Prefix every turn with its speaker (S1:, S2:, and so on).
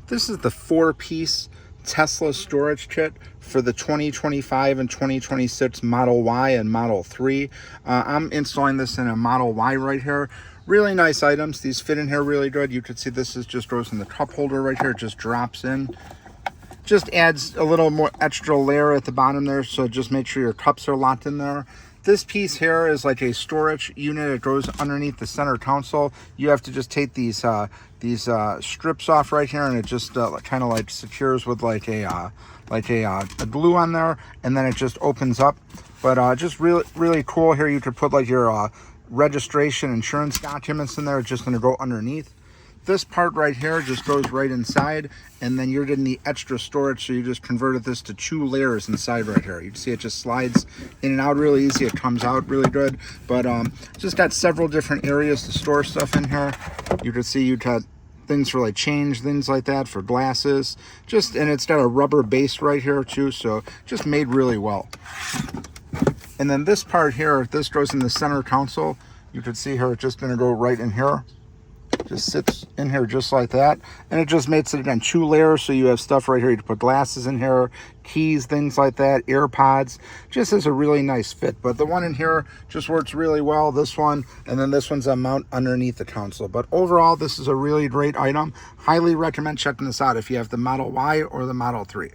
S1: This is the 4-piece Tesla storage kit for the 2025 and 2026 Model Y and Model 3. I'm installing this in a Model Y right here. Really nice items. These fit in here really good. You can see this is just goes in the cup holder right here. It just drops in. Just adds a little more extra layer at the bottom there, so just make sure your cups are locked in there. This piece here is like a storage unit. It goes underneath the center console. You have to just take these strips off right here, and it just kind of like secures with like a glue on there, and then it just opens up. But just really cool here. You could put like your registration, insurance documents in there. It's just going to go underneath. This part right here just goes right inside, and then you're getting the extra storage, so you just converted this to 2 layers inside right here. You can see it just slides in and out really easy. It comes out really good, but just got several different areas to store stuff in here. You can see you got things for like change, things like that, for glasses. And it's got a rubber base right here too, so just made really well. And then this part here, this goes in the center console. You can see here, it's just gonna go right in here. Just sits in here just like that, and it just makes it again 2 layers, so you have stuff right here. You can put glasses in here, keys, things like that, AirPods. Just is a really nice fit. But the one in here just works really well, this one, and then this one's a mount underneath the console. But overall, this is a really great item. Highly recommend checking this out if you have the Model Y or the Model 3.